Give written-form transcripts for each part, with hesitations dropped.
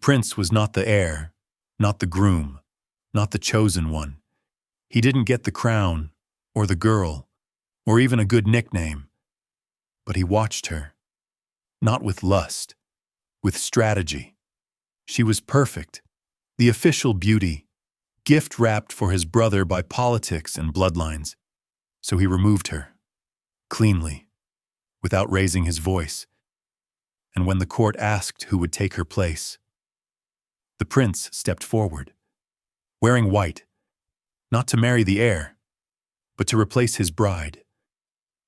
prince was not the heir, not the groom, not the chosen one. He didn't get the crown, or the girl, or even a good nickname. But he watched her, not with lust, with strategy. She was perfect, the official beauty, gift wrapped for his brother by politics and bloodlines. So he removed her, cleanly, without raising his voice. And when the court asked who would take her place, the prince stepped forward, wearing white, not to marry the heir, but to replace his bride.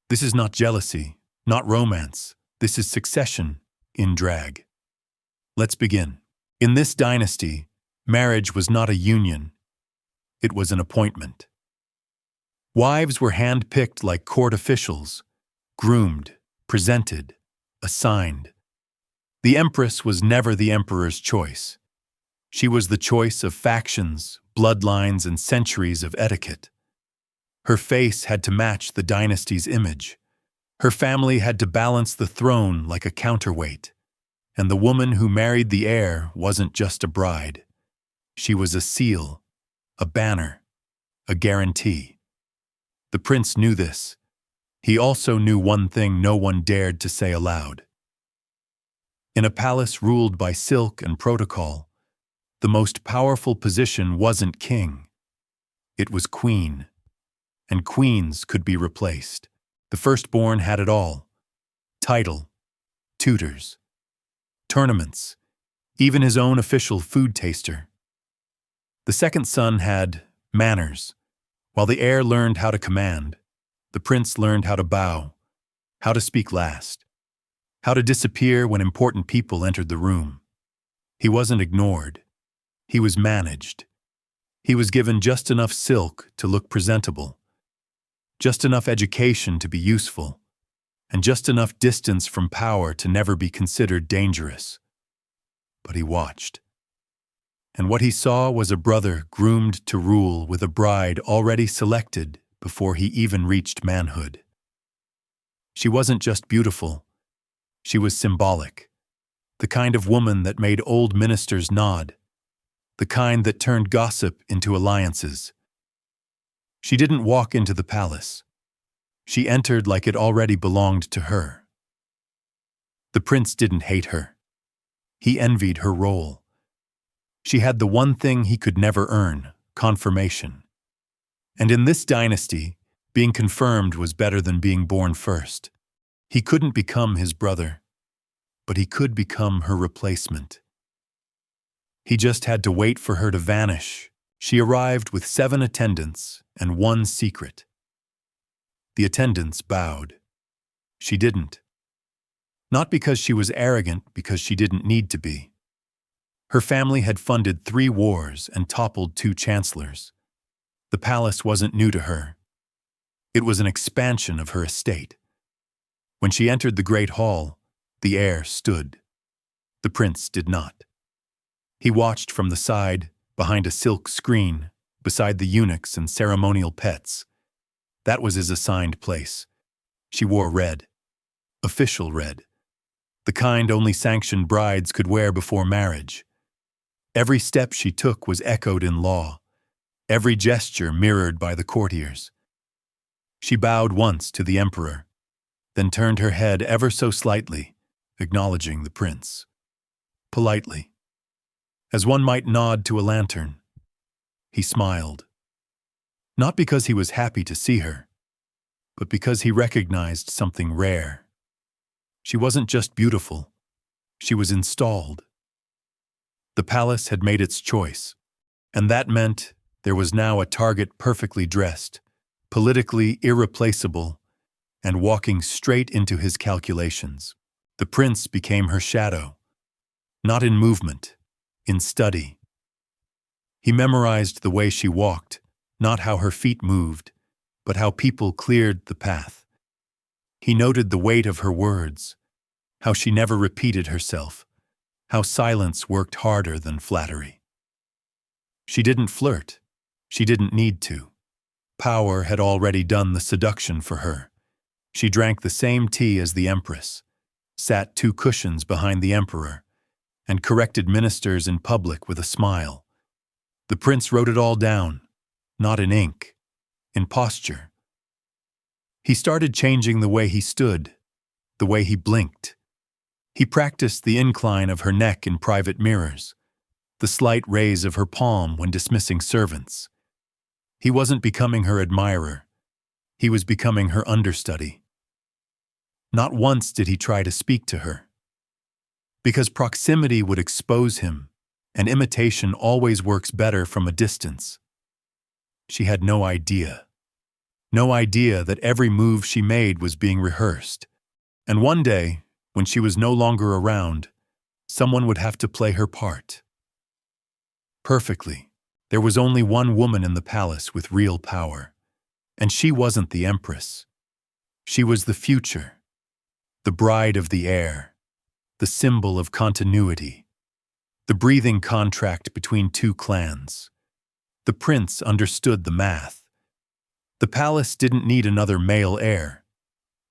This is not jealousy, not romance. This is succession in drag. Let's begin. In this dynasty, marriage was not a union. It was an appointment. Wives were hand-picked like court officials, groomed, presented, assigned. The empress was never the emperor's choice. She was the choice of factions, bloodlines, and centuries of etiquette. Her face had to match the dynasty's image. Her family had to balance the throne like a counterweight. And the woman who married the heir wasn't just a bride. She was a seal, a banner, a guarantee. The prince knew this. He also knew one thing no one dared to say aloud. In a palace ruled by silk and protocol, the most powerful position wasn't king. It was queen. And queens could be replaced. The firstborn had it all: title, tutors, tournaments, even his own official food taster. The second son had manners. While the heir learned how to command, the prince learned how to bow, how to speak last, how to disappear when important people entered the room. He wasn't ignored. He was managed. He was given just enough silk to look presentable, just enough education to be useful, and just enough distance from power to never be considered dangerous. But he watched. And what he saw was a brother groomed to rule with a bride already selected before he even reached manhood. She wasn't just beautiful. She was symbolic, the kind of woman that made old ministers nod, the kind that turned gossip into alliances. She didn't walk into the palace. She entered like it already belonged to her. The prince didn't hate her. He envied her role. She had the one thing he could never earn: confirmation. And in this dynasty, being confirmed was better than being born first. He couldn't become his brother, but he could become her replacement. He just had to wait for her to vanish. She arrived with 7 attendants and 1 secret. The attendants bowed. She didn't. Not because she was arrogant, because she didn't need to be. Her family had funded 3 wars and toppled 2 chancellors. The palace wasn't new to her. It was an expansion of her estate. When she entered the great hall, the heir stood. The prince did not. He watched from the side, behind a silk screen, beside the eunuchs and ceremonial pets. That was his assigned place. She wore red. Official red. The kind only sanctioned brides could wear before marriage. Every step she took was echoed in law, every gesture mirrored by the courtiers. She bowed once to the emperor, then turned her head ever so slightly, acknowledging the prince. Politely, as one might nod to a lantern. He smiled. Not because he was happy to see her, but because he recognized something rare. She wasn't just beautiful, she was installed. The palace had made its choice, and that meant there was now a target perfectly dressed, politically irreplaceable, and walking straight into his calculations. The prince became her shadow, not in movement, in study. He memorized the way she walked, not how her feet moved, but how people cleared the path. He noted the weight of her words, how she never repeated herself, how silence worked harder than flattery. She didn't flirt. She didn't need to. Power had already done the seduction for her. She drank the same tea as the empress, sat 2 cushions behind the emperor, and corrected ministers in public with a smile. The prince wrote it all down, not in ink, in posture. He started changing the way he stood, the way he blinked. He practiced the incline of her neck in private mirrors, the slight raise of her palm when dismissing servants. He wasn't becoming her admirer. He was becoming her understudy. Not once did he try to speak to her. Because proximity would expose him, and imitation always works better from a distance. She had no idea. No idea that every move she made was being rehearsed. And one day, when she was no longer around, someone would have to play her part. Perfectly. There was only one woman in the palace with real power. And she wasn't the empress. She was the future, the bride of the heir, the symbol of continuity, the breathing contract between two clans. The prince understood the math. The palace didn't need another male heir.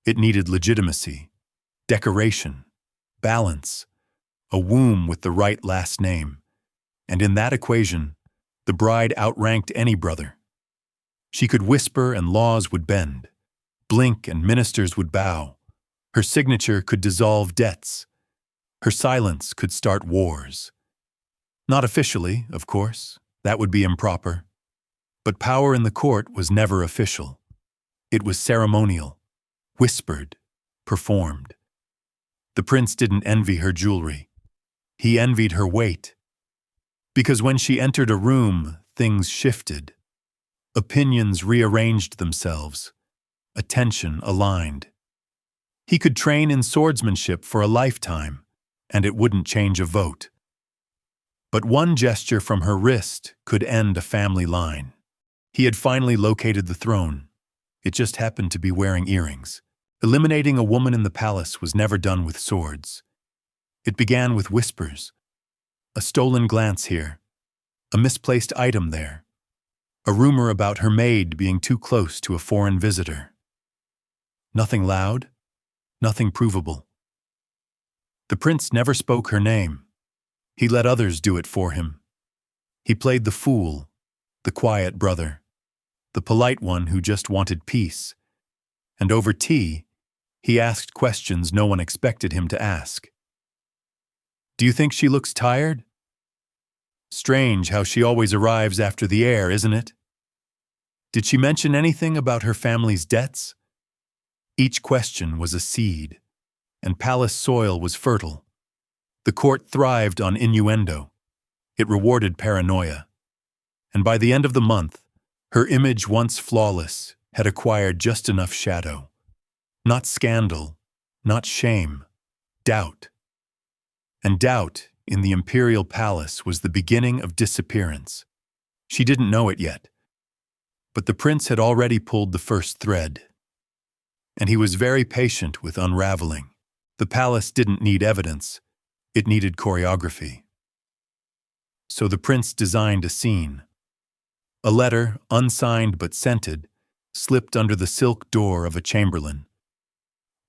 It needed legitimacy, decoration, balance, a womb with the right last name. And in that equation, the bride outranked any brother. She could whisper and laws would bend, blink and ministers would bow. Her signature could dissolve debts. Her silence could start wars. Not officially, of course, that would be improper. But power in the court was never official. It was ceremonial, whispered, performed. The prince didn't envy her jewelry. He envied her weight. Because when she entered a room, things shifted. Opinions rearranged themselves. Attention aligned. He could train in swordsmanship for a lifetime, and it wouldn't change a vote. But one gesture from her wrist could end a family line. He had finally located the throne. It just happened to be wearing earrings. Eliminating a woman in the palace was never done with swords. It began with whispers. A stolen glance here. A misplaced item there. A rumor about her maid being too close to a foreign visitor. Nothing loud, nothing provable. The prince never spoke her name. He let others do it for him. He played the fool, the quiet brother, the polite one who just wanted peace. And over tea, he asked questions no one expected him to ask. Do you think she looks tired? Strange how she always arrives after the heir, isn't it? Did she mention anything about her family's debts? Each question was a seed, and palace soil was fertile. The court thrived on innuendo. It rewarded paranoia. And by the end of the month, her image once flawless had acquired just enough shadow. Not scandal, not shame, doubt. And doubt in the imperial palace was the beginning of disappearance. She didn't know it yet. But the prince had already pulled the first thread. And he was very patient with unraveling. The palace didn't need evidence. It needed choreography. So the prince designed a scene. A letter, unsigned but scented, slipped under the silk door of a chamberlain.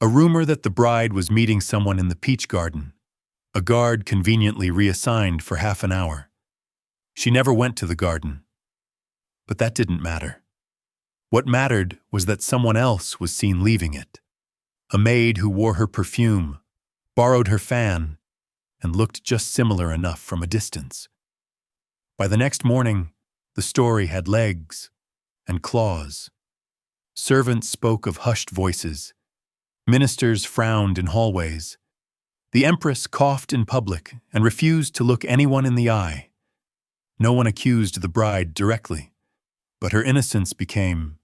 A rumor that the bride was meeting someone in the peach garden. A guard conveniently reassigned for half an hour. She never went to the garden. But that didn't matter. What mattered was that someone else was seen leaving it. A maid who wore her perfume, borrowed her fan, and looked just similar enough from a distance. By the next morning, the story had legs and claws. Servants spoke of hushed voices. Ministers frowned in hallways. The empress coughed in public and refused to look anyone in the eye. No one accused the bride directly, but her innocence became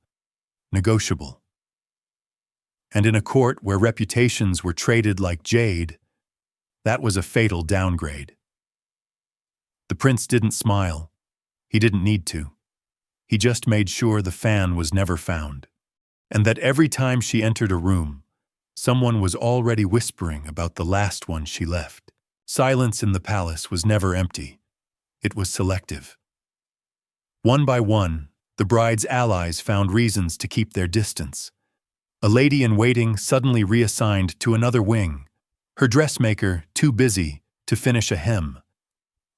negotiable. And in a court where reputations were traded like jade, that was a fatal downgrade. The prince didn't smile. He didn't need to. He just made sure the fan was never found, and that every time she entered a room, someone was already whispering about the last one she left. Silence in the palace was never empty. It was selective. One by one, the bride's allies found reasons to keep their distance. A lady in waiting suddenly reassigned to another wing. Her dressmaker, too busy, to finish a hymn.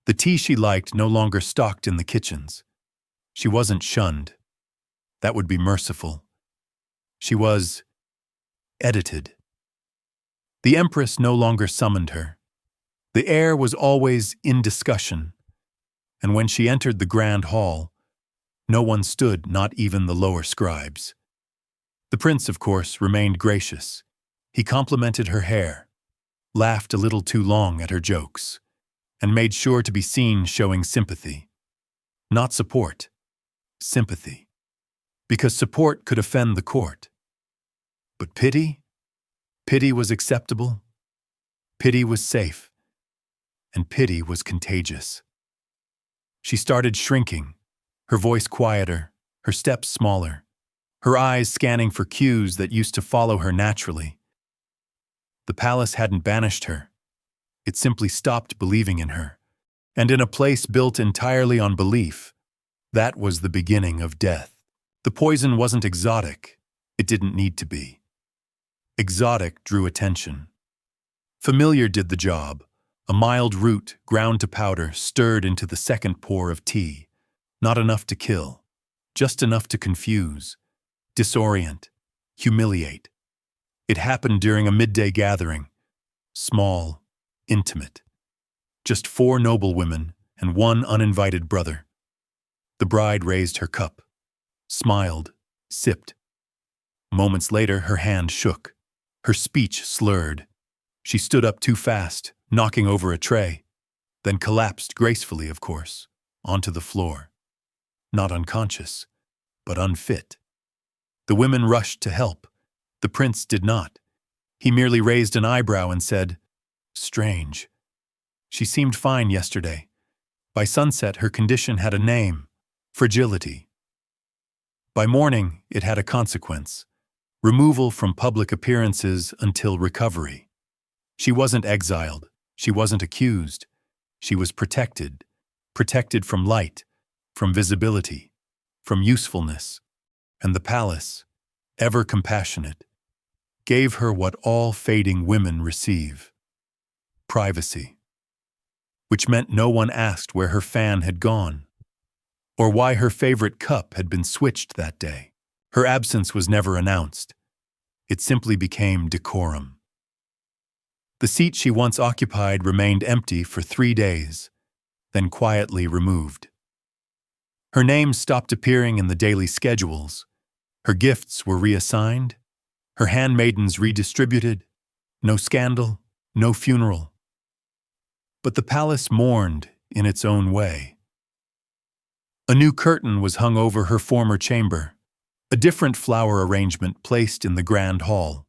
The tea she liked no longer stalked in the kitchens. She wasn't shunned. That would be merciful. She was edited. The Empress no longer summoned her. The air was always in discussion, and when she entered the grand hall, no one stood, not even the lower scribes. The prince, of course, remained gracious. He complimented her hair, laughed a little too long at her jokes, and made sure to be seen showing sympathy. Not support, sympathy. Because support could offend the court. But pity? Pity was acceptable. Pity was safe. And pity was contagious. She started shrinking, her voice quieter, her steps smaller, her eyes scanning for cues that used to follow her naturally. The palace hadn't banished her. It simply stopped believing in her. And in a place built entirely on belief, that was the beginning of death. The poison wasn't exotic. It didn't need to be. Exotic drew attention. Familiar did the job. A mild root, ground to powder, stirred into the second pour of tea. Not enough to kill, just enough to confuse, disorient, humiliate. It happened during a midday gathering. Small, intimate. Just 4 noblewomen and 1 uninvited brother. The bride raised her cup, smiled, sipped. Moments later, her hand shook. Her speech slurred. She stood up too fast, knocking over a tray, then collapsed gracefully, of course, onto the floor. Not unconscious, but unfit. The women rushed to help. The prince did not. He merely raised an eyebrow and said, "Strange. She seemed fine yesterday. By sunset, her condition had a name, fragility. By morning, it had a consequence, removal from public appearances until recovery. She wasn't exiled. She wasn't accused. She was protected. Protected from light, from visibility, from usefulness. And the palace, ever compassionate, gave her what all fading women receive: privacy. Which meant no one asked where her fan had gone, or why her favorite cup had been switched that day. Her absence was never announced. It simply became decorum. The seat she once occupied remained empty for 3 days, then quietly removed. Her name stopped appearing in the daily schedules. Her gifts were reassigned. Her handmaidens redistributed. No scandal, no funeral. But the palace mourned in its own way. A new curtain was hung over her former chamber, a different flower arrangement placed in the grand hall.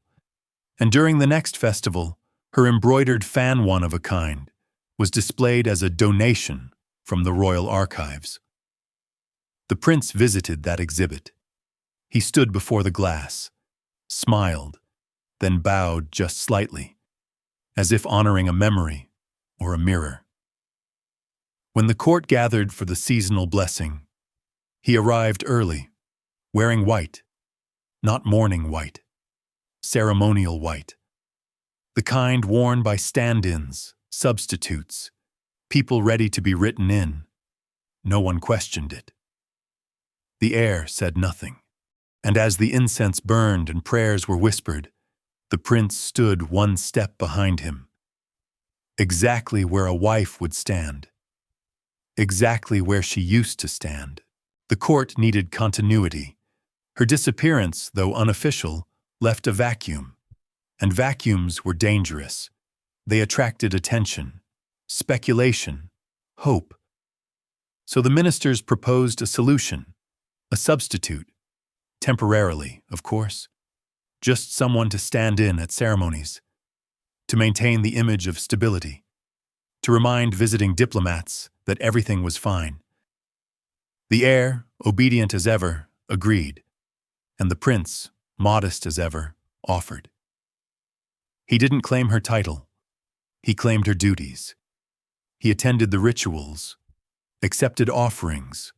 And during the next festival, her embroidered fan, one of a kind, was displayed as a donation from the royal archives. The prince visited that exhibit. He stood before the glass, smiled, then bowed just slightly, as if honoring a memory or a mirror. When the court gathered for the seasonal blessing, he arrived early, wearing white, not mourning white, ceremonial white. The kind worn by stand-ins, substitutes, people ready to be written in. No one questioned it. The air said nothing, and as the incense burned and prayers were whispered, the prince stood 1 step behind him. Exactly where a wife would stand. Exactly where she used to stand. The court needed continuity. Her disappearance, though unofficial, left a vacuum. And vacuums were dangerous. They attracted attention, speculation, hope. So the ministers proposed a solution, a substitute, temporarily, of course. Just someone to stand in at ceremonies, to maintain the image of stability, to remind visiting diplomats that everything was fine. The heir, obedient as ever, agreed, and the prince, modest as ever, offered. He didn't claim her title. He claimed her duties. He attended the rituals, accepted offerings,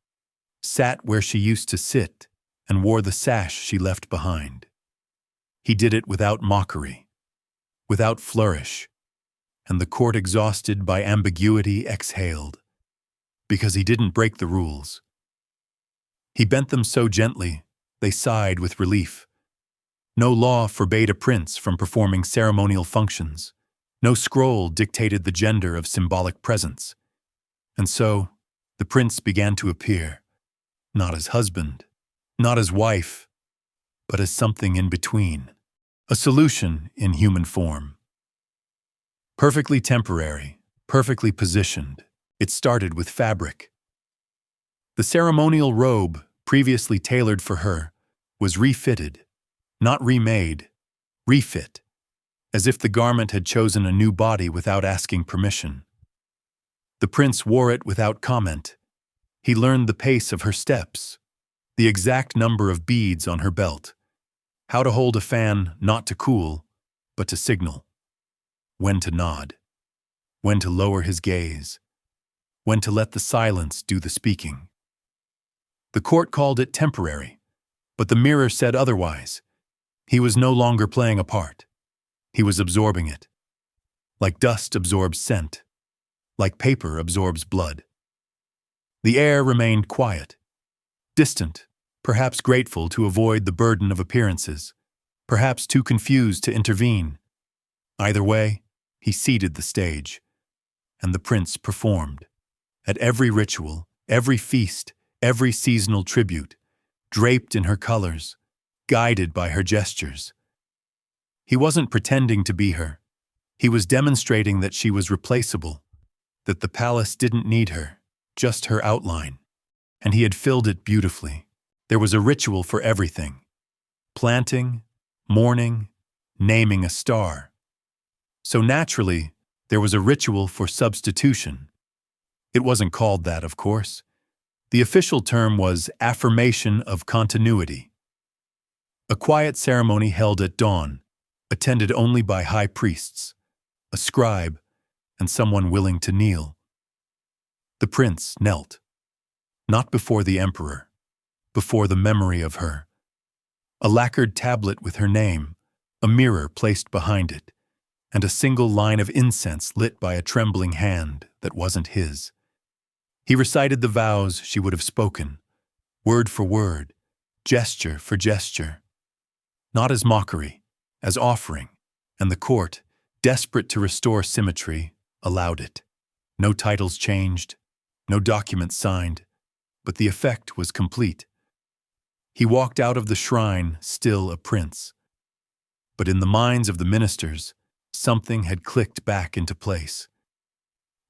sat where she used to sit, and wore the sash she left behind. He did it without mockery, without flourish, and the court, exhausted by ambiguity, exhaled, because he didn't break the rules. He bent them so gently, they sighed with relief. No law forbade a prince from performing ceremonial functions. No scroll dictated the gender of symbolic presence. And so, the prince began to appear, not as husband, not as wife, but as something in between, a solution in human form. Perfectly temporary, perfectly positioned, it started with fabric. The ceremonial robe, previously tailored for her, was refitted, not remade, refit, as if the garment had chosen a new body without asking permission. The prince wore it without comment. He learned the pace of her steps, the exact number of beads on her belt, how to hold a fan not to cool, but to signal, when to nod, when to lower his gaze, when to let the silence do the speaking. The court called it temporary, but the mirror said otherwise. He was no longer playing a part. He was absorbing it. Like dust absorbs scent, like paper absorbs blood. The air remained quiet, distant, perhaps grateful to avoid the burden of appearances, perhaps too confused to intervene. Either way, he ceded the stage, and the prince performed. At every ritual, every feast, every seasonal tribute, draped in her colors, guided by her gestures. He wasn't pretending to be her. He was demonstrating that she was replaceable, that the palace didn't need her, just her outline. And he had filled it beautifully. There was a ritual for everything. Planting, mourning, naming a star. So naturally, there was a ritual for substitution. It wasn't called that, of course. The official term was affirmation of continuity. A quiet ceremony held at dawn, attended only by high priests, a scribe, and someone willing to kneel. The prince knelt, not before the emperor, before the memory of her. A lacquered tablet with her name, a mirror placed behind it, and a single line of incense lit by a trembling hand that wasn't his. He recited the vows she would have spoken, word for word, gesture for gesture. Not as mockery, as offering, and the court, desperate to restore symmetry, allowed it. No titles changed, no documents signed, but the effect was complete. He walked out of the shrine still a prince. But in the minds of the ministers, something had clicked back into place.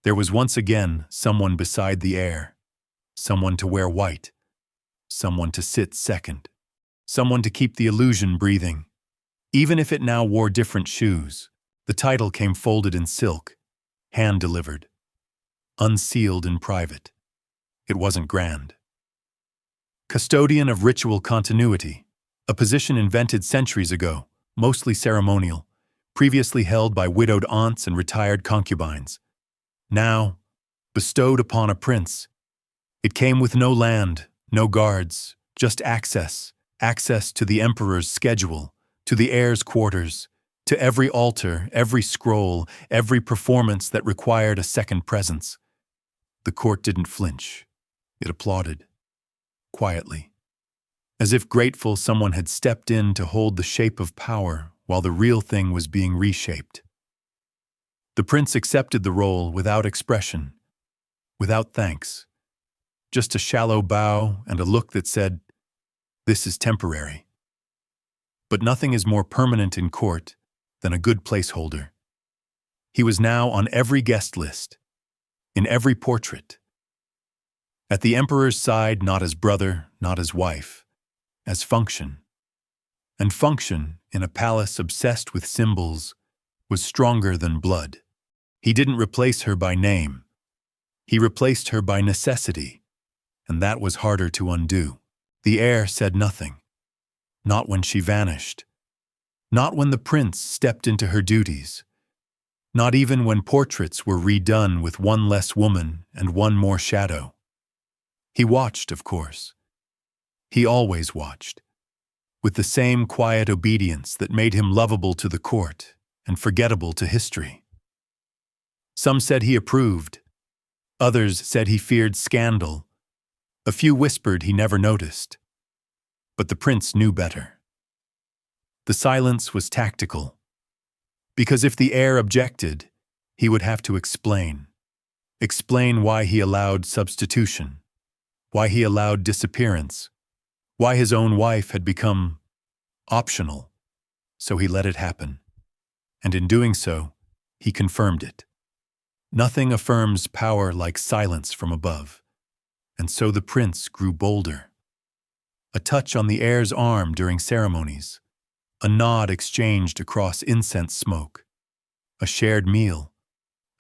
There was once again someone beside the heir, someone to wear white, someone to sit second, someone to keep the illusion breathing. Even if it now wore different shoes, the title came folded in silk, hand-delivered, unsealed in private. It wasn't grand. Custodian of ritual continuity, a position invented centuries ago, mostly ceremonial, previously held by widowed aunts and retired concubines. Now, bestowed upon a prince. It came with no land, no guards, just access to the emperor's schedule, to the heir's quarters, to every altar, every scroll, every performance that required a second presence. The court didn't flinch. It applauded, quietly, as if grateful someone had stepped in to hold the shape of power while the real thing was being reshaped. The prince accepted the role without expression, without thanks, just a shallow bow and a look that said, "This is temporary." But nothing is more permanent in court than a good placeholder. He was now on every guest list, in every portrait. At the emperor's side, not as brother, not as wife, as function. And function, in a palace obsessed with symbols, was stronger than blood. He didn't replace her by name. He replaced her by necessity, and that was harder to undo. The heir said nothing. Not when she vanished. Not when the prince stepped into her duties. Not even when portraits were redone with one less woman and one more shadow. He watched, of course. He always watched, with the same quiet obedience that made him lovable to the court and forgettable to history. Some said he approved. Others said he feared scandal. A few whispered he never noticed. But the prince knew better. The silence was tactical, because if the heir objected, he would have to explain. Explain why he allowed substitution, why he allowed disappearance, why his own wife had become optional. So he let it happen. And in doing so, he confirmed it. Nothing affirms power like silence from above. And so the prince grew bolder. A touch on the heir's arm during ceremonies, a nod exchanged across incense smoke, a shared meal,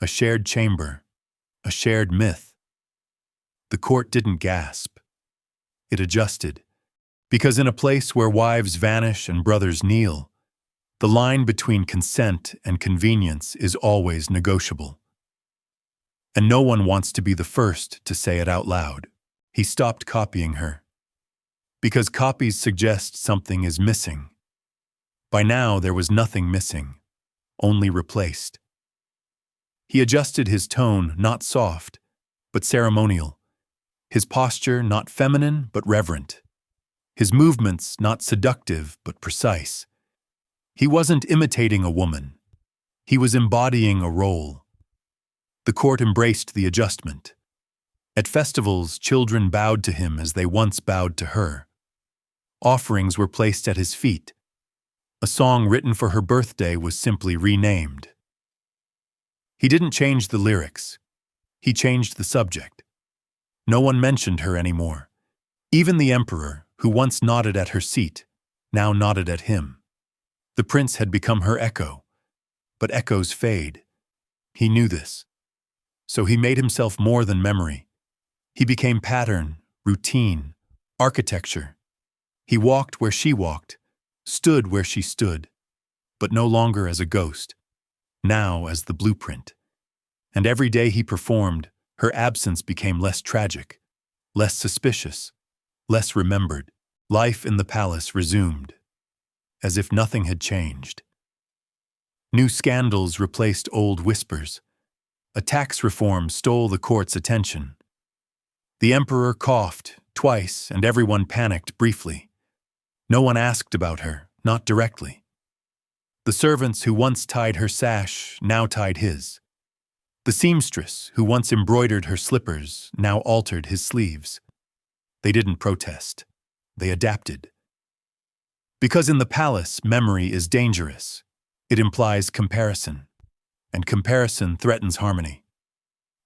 a shared chamber, a shared myth. The court didn't gasp. It adjusted, because in a place where wives vanish and brothers kneel, the line between consent and convenience is always negotiable. And no one wants to be the first to say it out loud. He stopped copying her, because copies suggest something is missing. By now, there was nothing missing, only replaced. He adjusted his tone, not soft, but ceremonial. His posture, not feminine, but reverent. His movements, not seductive, but precise. He wasn't imitating a woman. He was embodying a role. The court embraced the adjustment. At festivals, children bowed to him as they once bowed to her. Offerings were placed at his feet. A song written for her birthday was simply renamed. He didn't change the lyrics. He changed the subject. No one mentioned her anymore. Even the emperor, who once nodded at her seat, now nodded at him. The prince had become her echo. But echoes fade. He knew this. So he made himself more than memory. He became pattern, routine, architecture. He walked where she walked, stood where she stood, but no longer as a ghost, now as the blueprint. And every day he performed, her absence became less tragic, less suspicious, less remembered. Life in the palace resumed, as if nothing had changed. New scandals replaced old whispers. A tax reform stole the court's attention. The emperor coughed twice, and everyone panicked briefly. No one asked about her, not directly. The servants who once tied her sash now tied his. The seamstress who once embroidered her slippers now altered his sleeves. They didn't protest. They adapted. Because in the palace, memory is dangerous. It implies comparison, and comparison threatens harmony.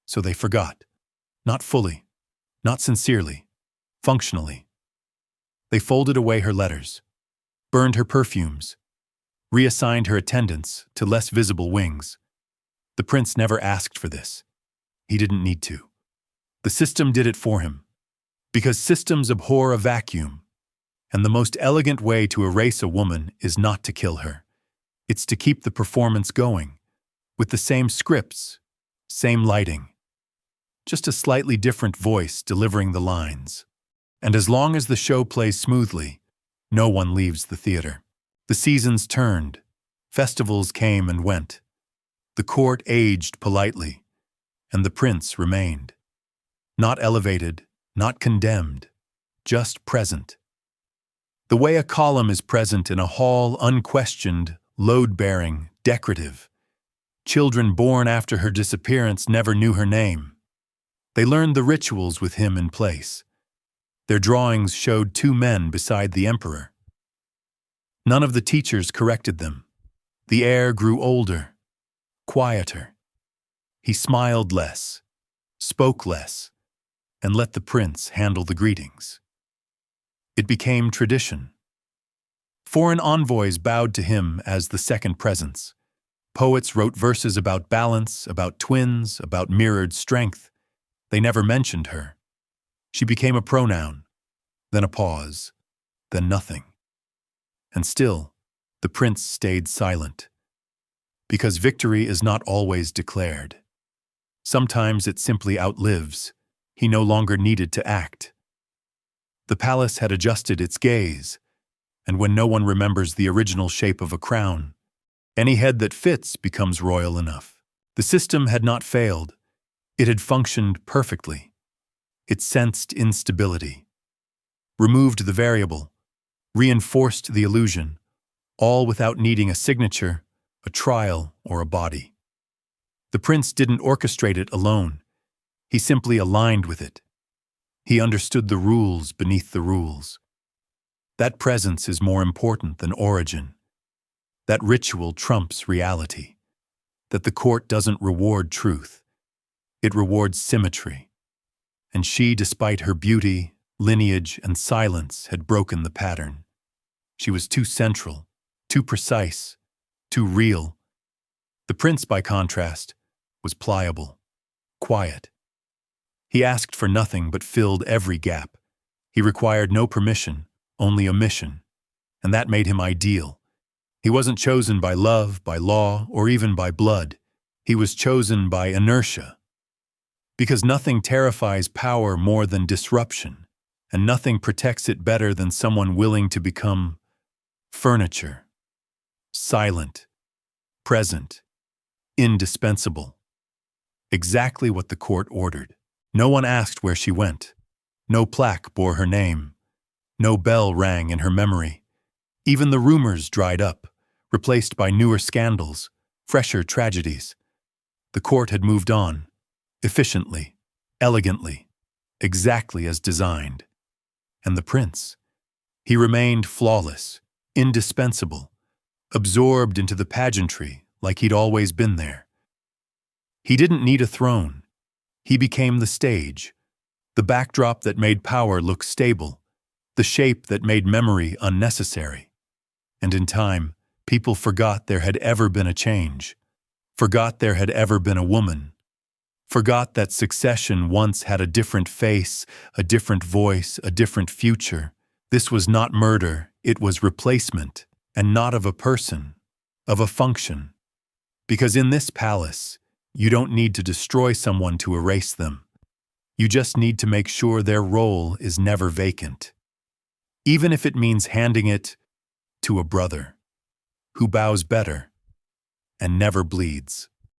So they forgot. Not fully, not sincerely, functionally. They folded away her letters, burned her perfumes, reassigned her attendants to less visible wings. The prince never asked for this. He didn't need to. The system did it for him, because systems abhor a vacuum, and the most elegant way to erase a woman is not to kill her. It's to keep the performance going, with the same scripts, same lighting, just a slightly different voice delivering the lines. And as long as the show plays smoothly, no one leaves the theater. The seasons turned. Festivals came and went. The court aged politely, and the prince remained. Not elevated, not condemned, just present. The way a column is present in a hall, unquestioned, load-bearing, decorative. Children born after her disappearance never knew her name. They learned the rituals with him in place. Their drawings showed two men beside the emperor. None of the teachers corrected them. The heir grew older, quieter. He smiled less, spoke less, and let the prince handle the greetings. It became tradition. Foreign envoys bowed to him as the second presence. Poets wrote verses about balance, about twins, about mirrored strength. They never mentioned her. She became a pronoun, then a pause, then nothing. And still, the prince stayed silent. Because victory is not always declared. Sometimes it simply outlives. He no longer needed to act. The palace had adjusted its gaze, and when no one remembers the original shape of a crown, any head that fits becomes royal enough. The system had not failed. It had functioned perfectly. It sensed instability, removed the variable, reinforced the illusion, all without needing a signature, a trial, or a body. The prince didn't orchestrate it alone. He simply aligned with it. He understood the rules beneath the rules. That presence is more important than origin. That ritual trumps reality. That the court doesn't reward truth. It rewards symmetry. And she, despite her beauty, lineage, and silence, had broken the pattern. She was too central, too precise, too real. The prince, by contrast, was pliable, quiet. He asked for nothing but filled every gap. He required no permission, only a mission. And that made him ideal. He wasn't chosen by love, by law, or even by blood. He was chosen by inertia. Because nothing terrifies power more than disruption, and nothing protects it better than someone willing to become furniture, silent, present, indispensable. Exactly what the court ordered. No one asked where she went. No plaque bore her name. No bell rang in her memory. Even the rumors dried up, replaced by newer scandals, fresher tragedies. The court had moved on, efficiently, elegantly, exactly as designed. And the prince? He remained flawless, indispensable, absorbed into the pageantry like he'd always been there. He didn't need a throne. He became the stage, the backdrop that made power look stable, the shape that made memory unnecessary. And in time, people forgot there had ever been a change, forgot there had ever been a woman, forgot that succession once had a different face, a different voice, a different future. This was not murder, it was replacement, and not of a person, of a function. Because in this palace, you don't need to destroy someone to erase them. You just need to make sure their role is never vacant. Even if it means handing it to a brother who bows better and never bleeds.